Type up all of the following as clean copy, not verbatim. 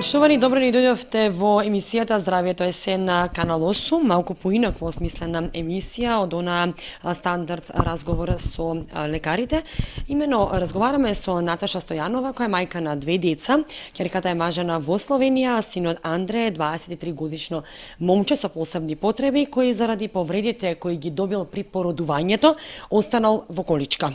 Почитувани, добро ни дојдовте во емисијата Здравието е се на Канал 8, малку поинакво осмислена емисија од она стандард разговор со лекарите. Имено разговараме со Наташа Стојанова, која е мајка на 2 деца. Ќерката е мажена во Словенија, а синот Андре е 23 годишно момче со посебни потреби, кој заради повредите кои ги добил при породувањето, останал во количка.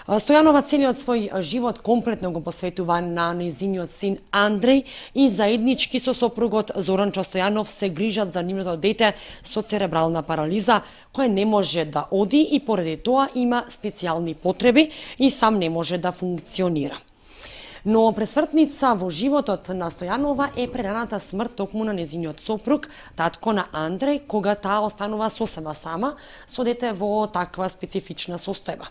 Стојанова целиот свој живот комплетно го посветува на нејзиниот син Андреј и заеднички со сопругот Зоран Стојанов се грижат за нивното дете со церебрална парализа, која не може да оди и поради тоа има специјални потреби и сам не може да функционира. Но пресвртница во животот на Стојанова е прераната смрт токму на незиниот сопруг, татко на Андреј, кога таа останува сосема сама со дете во таква специфична состојба.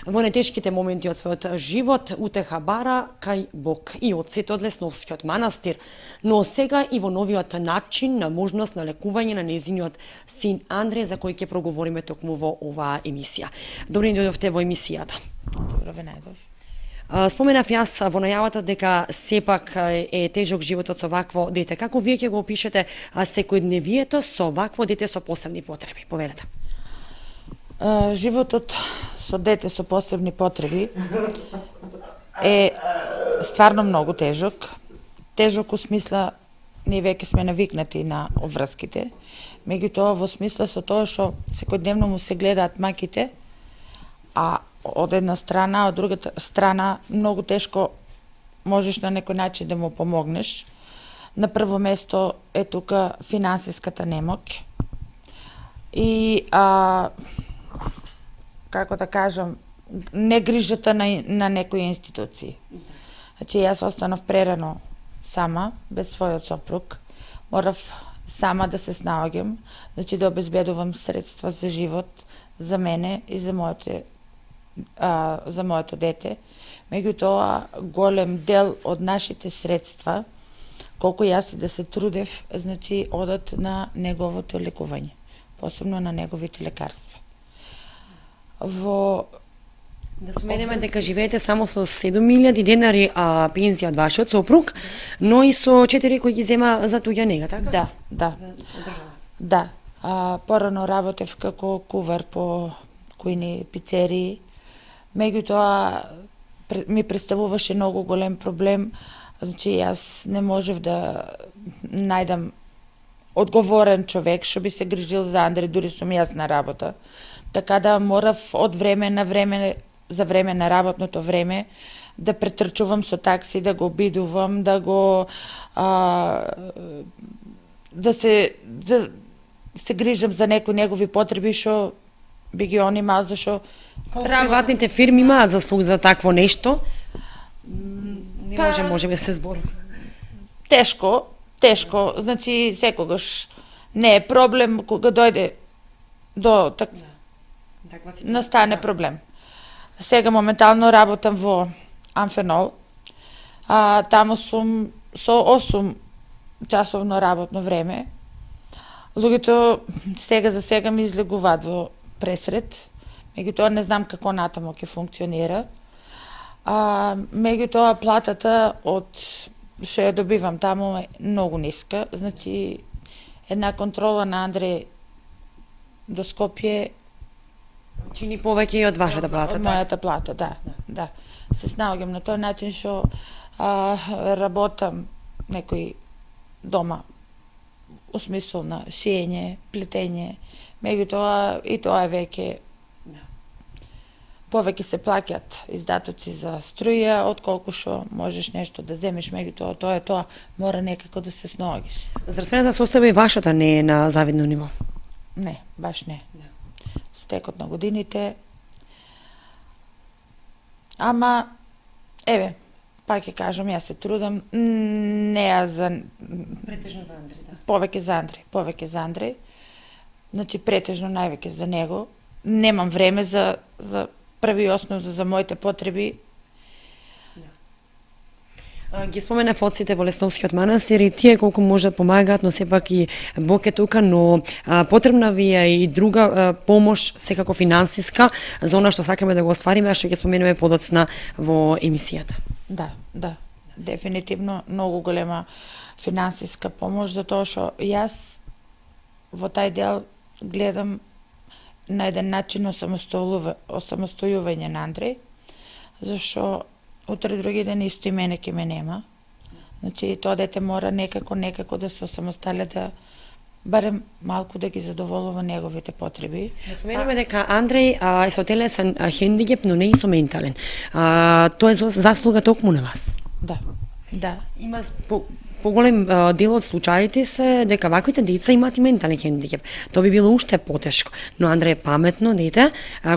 Во нетешките моменти од својот живот утеха бара кај Бог и отците од Лесновскиот манастир, но сега и во новиот начин на можност на лекување на незиниот син Андреј, за кој ќе проговориме токму во оваа емисија. Добре ни дојдовте во емисијата. Добро ве најдов. Споменав јас во најавата дека сепак е тежок животот со вакво дете. Како вие ќе го опишете секојдневието со вакво дете со посебни потреби? Повелете. Животот со дете со посебни потреби е стварно многу тежок. Тежок у смисла ние веќе сме навикнати на обврските, меѓутоа во смисла со тоа што секојдневно му се гледаат маките, а од една страна, од другата страна многу тешко можеш на некој начин да му помогнеш. На прво место е тука финансиската немоќ и како да кажам, негрижата на некои институции. Значи јас останав прерано сама, без својот сопруг. Морав сама да се снаоѓам, значи да обезбедувам средства за живот, за мене и за моето дете. Меѓутоа, голем дел од нашите средства, колку јас и да се трудев, значи одат на неговото лекување, посебно на неговите лекарства. Да споменеме дека живеете само со 7.000 денари пензија од вашиот сопруг, но и со 4 кои ги зема за туѓа нега, така? Да. Порано работев како кувар по којни пицерии. Меѓутоа ми представуваше многу голем проблем, значи јас не можев да најдам одговорен човек што би се грижил за Андреј, дури сум јас на работа. Така да морав од време на време, за време на работното време, да претрчувам со такси, да го обидувам, да го да се грижам за некои негови потреби што би ги он имал, зашо приватните фирми имаат заслуг за такво нешто. Не може да се збори. Тешко, значи секогаш не е проблем кога дојде до настане проблем. Сега моментално работам во Амфенол. Таму сум со 8 часовно работно време. Луѓето сега за сега ми излегуваат во пресред, меѓутоа не знам како натаму ќе функционира. Меѓутоа платата од што ја добивам таму е многу ниска, значи една контрола на Андреј до Скопје чини повеќе и од вашата плата. Од мојата плата, да. Се снаоѓам на тој начин што работам некој дома у смисол на шиење, плетење, меѓутоа и тоа е веќе повеќе се плаќат издатоци за струја отколку што можеш нешто да земеш, меѓутоа тоа мора некако да се снаоѓиш. Здравствената состојба и вашата не е на завидно ниво? Не, баш не. Со текот на годините. Ама еве, пак ќе кажам, јас се трудам, не за претежно за Андреј, да. Повеќе за Андреј. Значи претежно највеќе за него. Немам време за први основ за моите потреби. Ги споменав отците во Лесновскиот манастир и тие колку може да помагаат, но сепак и Бог е тука, но потребна ви е и друга помош, секако финансиска, за она што сакаме да го оствариме, а што ќе споменеме подоцна во емисијата. Да. дефинитивно многу голема финансиска помош, затоа што јас во тај дел гледам на еден начин осамостојување на Андреј, зашто утре други ден исто и мене ќе ме нема. Значи, тоа дете мора некако да се осамостале, да барем малку да ги задоволува неговите потреби. Да споменеме дека Андреј е со телесен хендикеп, но не и со ментален. Тоа е заслуга токму на вас. Да. Има поголем дел од случаите се дека ваквите деца имаат и ментален хендикеп. Тоа би било уште потешко. Но Андреј е паметно дете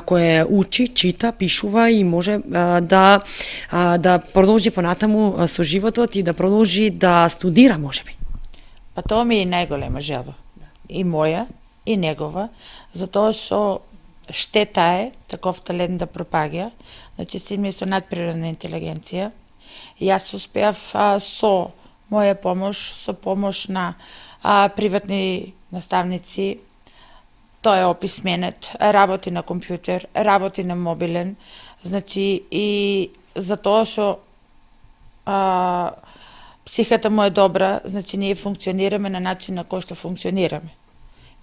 кое учи, чита, пишува и може да продолжи понатаму со животот и да продолжи да студира можеби. Па тоа ми е најголема желба. И моја, и негова, затоа што штета е таков талент да пропаѓа. Значи, син ми е со надприродна интелигенција. Јас успеав со моја помош, со помош на приватни наставници. Тој е описменет, работи на компјутер, работи на мобилен. Значи, и затоа што психата му е добра, значи ние функционираме на начин на кој што функционираме.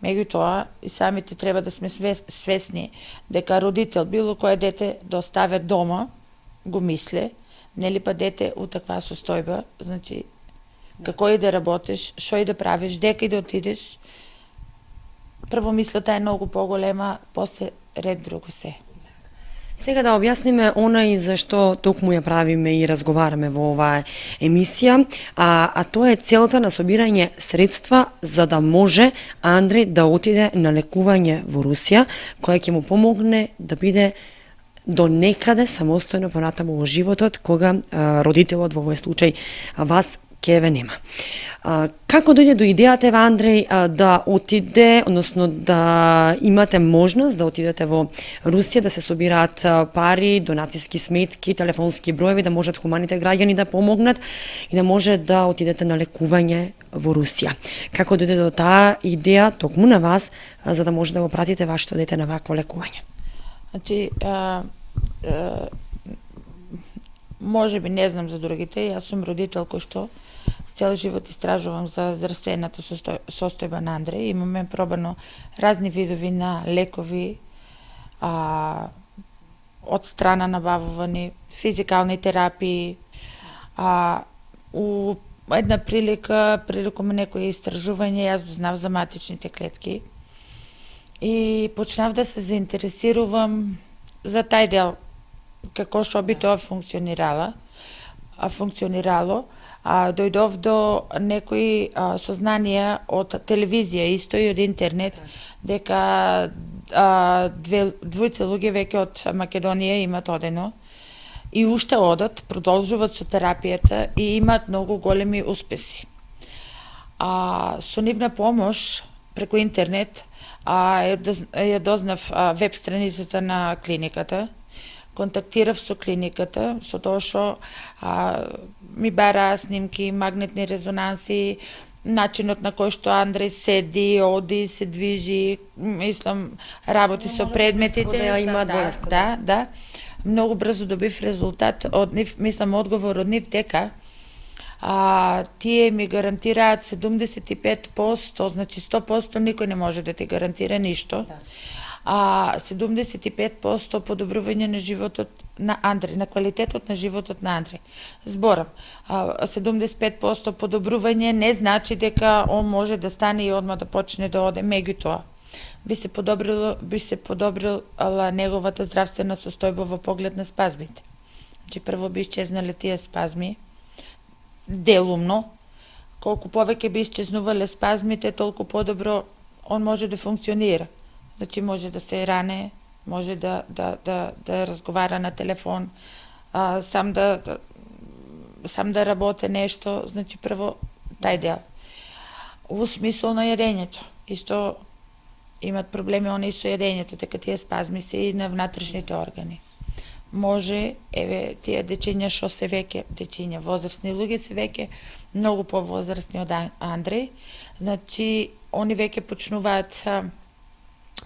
Меѓутоа, и самите треба да сме свесни дека родител, било кое дете да оставе дома, го мисле, нели па дете у таква состојба, значи, како и да работиш, што и да правиш, дека и да отидеш, прво мислата е многу поголема, после ред друго се. Сега да објасниме онај за што токму ја правиме и разговараме во оваа емисија, а тоа е целта на собирање средства за да може Андреј да отиде на лекување во Русија, која ќе му помогне да биде до некаде самостојно понатаму во животот, кога родителот, во овој случај вас, ќе ве нема. Како дојде до идејата, Андреј, да отиде, односно да имате можност да отидете во Русија, да се собираат пари, донацијски сметки, телефонски броеви, да можат хуманите граѓани да помогнат и да може да отидете на лекување во Русија? Како дојде до таа идеја токму на вас, за да може да го пратите вашето дете на вакво лекување? Значи, може би не знам за другите, јас сум родител кој што цел живот истражувам за здравствената состојба на Андреј. Имаме пробано разни видови на лекови, од страна набавувани, физикални терапии. У една приликум некои истражување, јас дознав за матичните клетки и почнав да се заинтересирувам за тај дел, како што би тоа функционирало. Дојдов до некои сознанија од телевизија, исто и од интернет, дека двојца луѓе веќе од Македонија имат одено и уште одат, продолжуваат со терапијата и имаат многу големи успеси. Со нивна помош преку интернет ја дознав веб страницата на клиниката, контактирав со клиниката, со тоа што ми бараа снимки, магнетни резонанси, начинот на кој што Андреј седи, оди, се движи, мислам, работи со предметите. Да. Многу брзо добив резултат од нив, мислам, одговор од нив дека тие ми гарантираат 75%, значи 100% никој не може да ти гарантира ништо. 75% подобрување на животот на Андреј, на квалитетот на животот на Андреј. Зборам, 75% подобрување не значи дека он може да стане и одма да почне да оде, меѓутоа би се подобрила неговата здравствена состојба во поглед на спазмите. Значи прво би исчезнале тие спазми делумно. Колку повеќе би исчезнувале спазмите, толку подобро он може да функционира. Значи може да се ране, може да разговара на телефон, сам да работи нешто, значи прво тај дел. Во смисол на јадењето, исто имат проблеми они со јадењето, дека тие спазми се и на внатрешните органи. Може, тие дечиња што се веќе, возрастни луѓе се веќе многу повозрастни од Андреј, значи они веќе почнуваат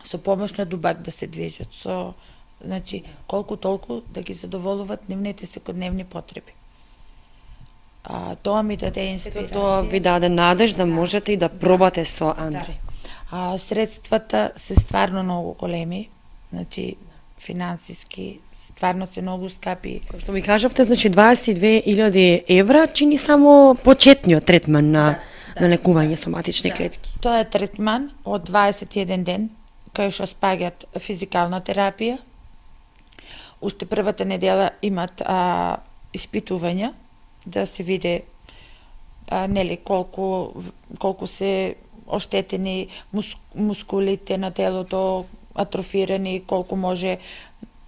со помош на дубак да се движат, значи колку толку да ги задоволуваат нивните секојдневни потреби. Тоа ми даде Сето инспирација. тоа ви даде надеж да можете и да пробате со Андреј. Средствата се стварно многу големи, значи финансиски стварно се многу скапи. Како што ми кажавте, значи 22.000 евра чини само почетниот третман на лекување со матични клетки. Тоа е третман од 21 ден, кај што спаѓат физикална терапија. Уште првата недела имат испитувања да се види нели колку се оштетени мускулите на телото, атрофирани, колку може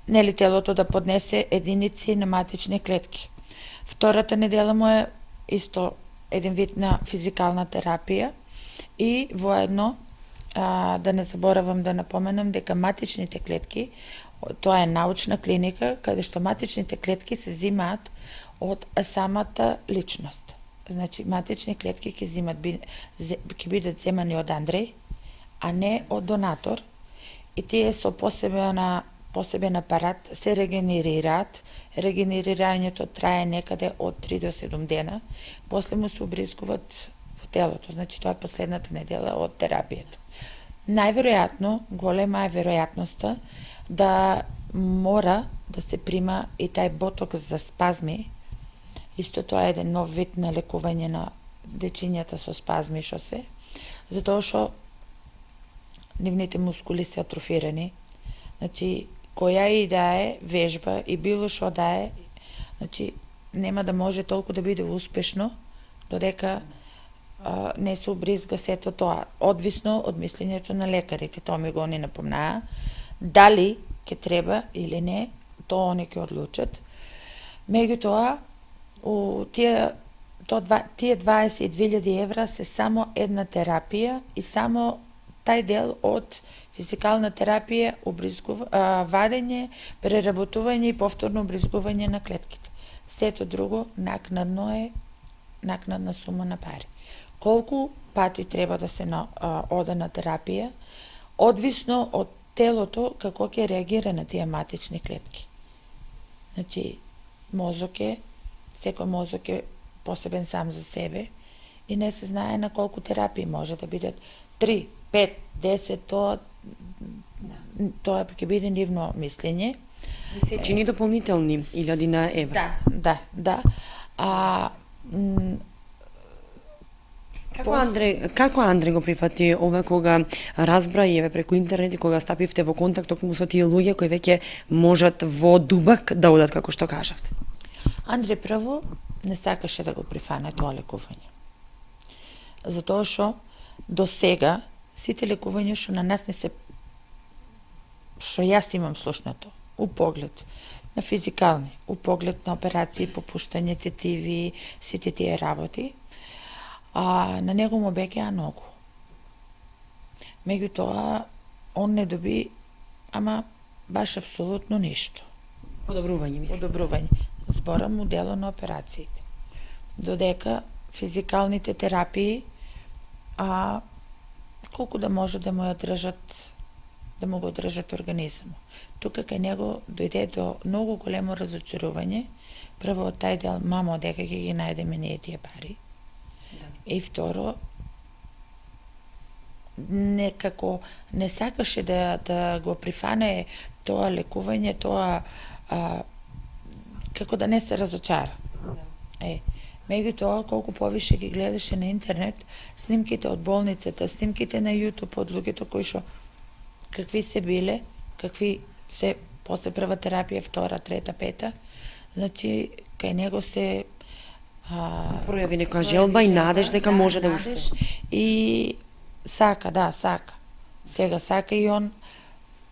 нели телото да поднесе единици на матични клетки. Втората недела му е исто еден вид на физикална терапија и воедно да не заборавам да напоменам дека матичните клетки, тоа е научна клиника каде што матичните клетки се зимаат од самата личност. Значи матични клетки ќе бидат земани од Андреј, а не од донатор, и тие со посебен апарат се регенерираат. Регенерирањето трае некаде од 3 до 7 дена, после му се убрискуваат во телото, значи тоа е последната недела од терапијата. Најверојатно, голема е веројатноста да мора да се прима и тај ботокс за спазми. Исто тоа е еден нов вид на лекување на дечињата со спазми што се, затоа што нивните мускули се атрофирани. Значи, која и да е вежба и било што да е, значи, нема да може толку да биде успешно, додека не се убризга сето тоа, одвисно од мислењето на лекарите. Тоа ми го они напомнаа. Дали ќе треба или не, тоа они ќе одлучат. Меѓутоа, тие 22.000 евра се само една терапија и само тај дел од физикална терапија, вадење, преработување и повторно обризгување на клетките. Сето друго накнадна сума на пари. Колку пати треба да се оде на терапија, одвисно од телото како ќе реагира на тие матични клетки. Значи, секој мозок е посебен сам за себе и не се знае на колку терапии може да бидат 3, 5, 10, тоа ќе биде нивно мислење. Се чини дополнителни 1000 евра. Да. Како Андреј го прифати ова кога разбра и преку интернет и кога стапивте во контакт токму со тие луѓе кои веќе можат во дубак да одат, како што кажавте? Андреј прво не сакаше да го прифане тоа лекување. Затоа што до сега сите лекувања што на нас не се, што јас имам слушнато, у поглед на физикални, у поглед на операции, попуштање, тетиви, сите тие работи, на него му беѓаа многу. Меѓутоа, он не доби, ама баш апсолутно ништо. Подобрување. Зборам у дело на операциите. Додека физикалните терапии, колку да може да му го одржат организмот. Тука кај него дојде до многу големо разочарување, прво од тај дел, мамо, дека ќе ги најдеме ние тие пари. И второ, некако не сакаше да го прифане тоа лекување, тоа како да не се разочара. Меѓутоа, колку повише ги гледаше на интернет, снимките од болницата, снимките на YouTube од луѓето кои што какви се биле, какви се после прва терапија, втора, трета, пета, значи кај него се пројави некоја желба и надеж дека може да успее. И сака. Сега сака и он,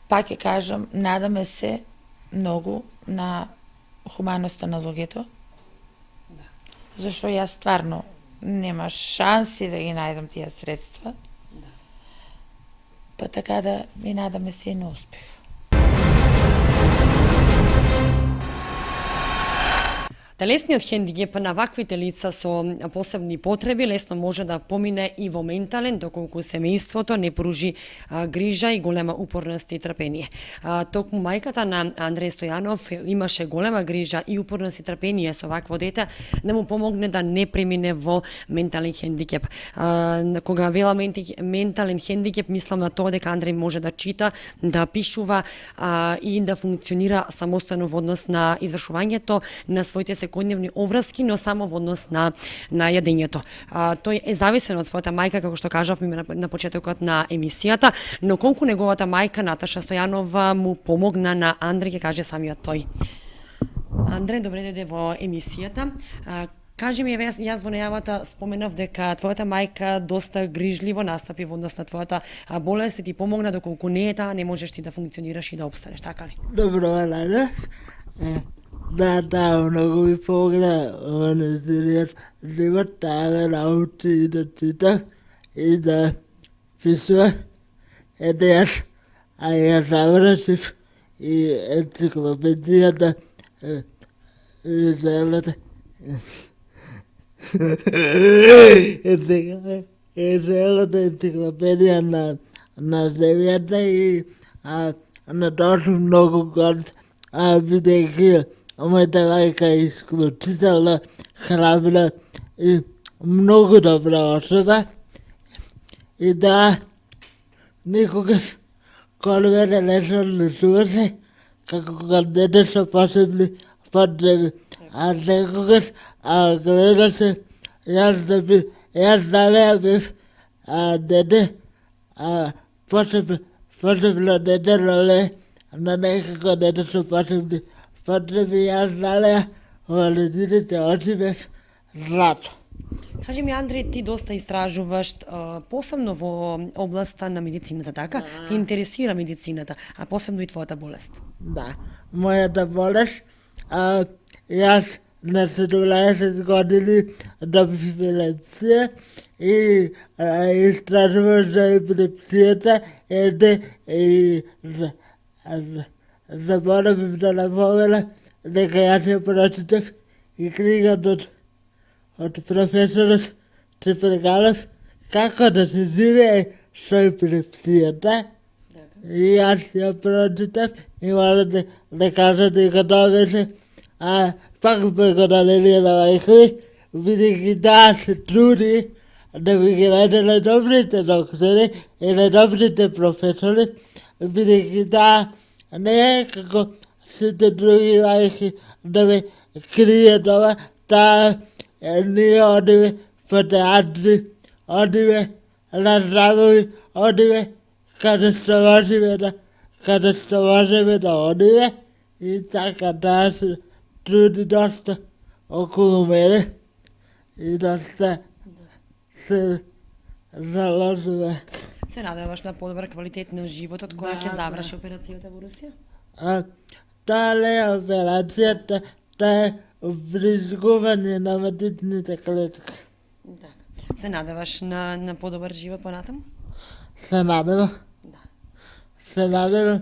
пак ќе кажам, надаме се многу на хуманоста на луѓето. Зашто јас стварно нема шанси да ги најдам тие средства. Па така да ми надаме се и на успех. Телесниот хендикеп на ваквите лица со посебни потреби лесно може да помине и во ментален, доколку семејството не поружи грижа и голема упорност и трпение. Токму мајката на Андреј Стојанов имаше голема грижа и упорност и трпение со вакво дете да му помогне да не премине во ментален хендикеп. Кога вела ментален хендикеп, мислам на тоа дека Андреј може да чита, да пишува и да функционира самостојно во однос на извршувањето на своите секојдневни обврски, но само во однос на јадењето. Тој е зависен од својата мајка, како што кажавме на почетокот на емисијата, но колку неговата мајка Наташа Стојанова му помогна на Андреј, ќе каже самиот тој. Андреј, добре дојде во емисијата. Кажи ми, јас во најавата споменав дека твојата мајка доста грижливо настапи во однос на твојата болест и ти помогна, доколку не е таа, не можеш ти да функционираш и да обстанеш, така ли? Добро, Лана. Да, многу ми помогна во неделиот живот, таа ме научи и да чита и да пишува. Јас ја завршив и енциклопедијата визуелната енциклопедија на земјата и на тоа сум многу горд, бидејќи мојата мајка е исклучително храбра и многу добра особа. И да, никогаш кон мене не се одлучуваше како кога дете со посебни потреби. А некогаш гледаше, јас далеја бев дете, посебно дете, роле на некако дете со посебни потреби, јас далеја во нејзините очи бев злато. Кажи ми, Андреј, ти доста истражуваш, посебно во областа на медицината, така? Ти интересира медицината, а посебно и твојата болест. Да, мојата болест, јас на 17 години добив епилепсија и истражуваш за епилепсијата и заборавив да напомена дека јас ја прочитав и книгата од професорот Цепрегалов како да се живее со епилепсијата. И јас ја прочитав и мора да кажа дека тоа беше пак благодарение на мајка ми, бидејќи таа се труди да ми ги најде најдобрите доктори и најдобрите професори, бидејќи таа не е како сите други мајки да ме крие тоа, таа ние одиме по театри, одиме на здравови, одиме каде што можеме да одиме и така таа се труди доста околу мене и доста се заложува. Се надеваш на подобар квалитет на животот која ќе заврши операцијата во Русија? Тоа не е операцијата, тоа е вризгување на матичните клетки. Се надеваш на подобар живот понатаму? Се надевам. Се надевам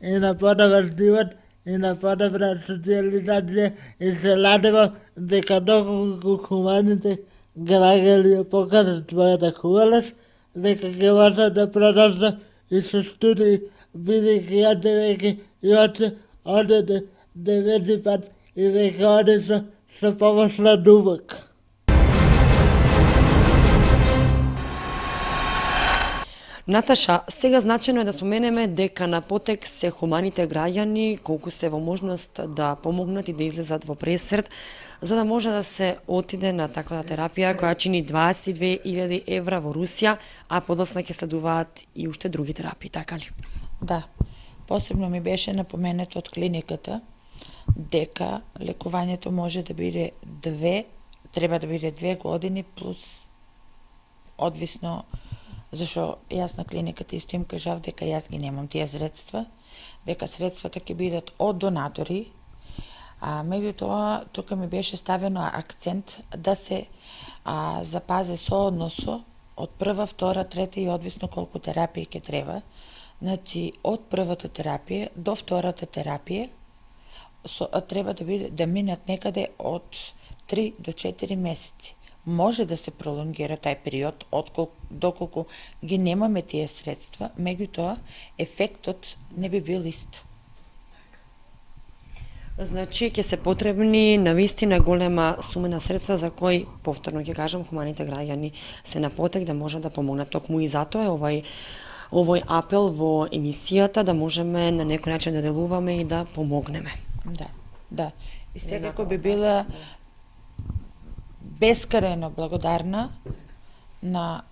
и на подобар живот, и на подобра социализација, и се надевам дека доколку хуманите граѓани ја покажат својата хубавост, дека ќе може да продолжат и со студии, бидејќи јас веќе и одете 9 пат и веќе оде со помош на дубак. Наташа, сега значено е да споменеме дека на потек се хуманите граѓани, колку се во можност да помогнат и да излезат во пресред, за да може да се отиде на таква терапија која чини 22.000 евра во Русија, а подоцна ќе следуваат и уште други терапии, така ли? Да. Посебно ми беше напоменето од клиниката дека лекувањето може да биде треба да биде 2 години плюс одвисно, зашо јас на клиниката исто им кажав дека јас ги немам тие средства, дека средствата ќе бидат од донатори, а меѓутоа тука ми беше ставено акцент да се запази соодносо од прва, втора, трета и одвисно колку терапија ќе треба. Значи, од првата терапија до втората терапија, треба да минат некаде од 3 до 4 месеци. Може да се пролонгира тај период, доколку ги немаме тие средства, меѓутоа ефектот не би бил ист. Значи, ќе се потребни навистина голема сума на средства за кои, повторно ќе кажам, хуманите граѓани се на потек да може да помогнат. Токму и затоа е овој апел во емисијата да можеме на некој начин да делуваме и да помогнеме. Да. И секако би била бескарено благодарна на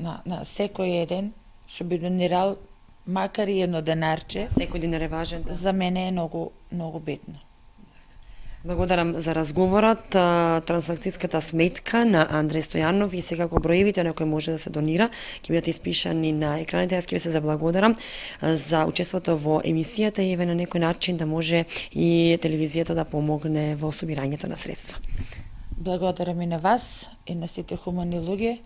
секој еден што би донирал макар и едно денарче. Секој динар е важен. За мене е многу битно. Благодарам за разговорот. Трансакцијската сметка на Андреј Стојанов и секако броевите на кои може да се донира ќе бидат испишани на екраните. Јас ќе ви се заблагодарам за учеството во емисијата и еве на некој начин да може и телевизијата да помогне во собирањето на средства. Благодарам и на вас и на сите хумани луѓе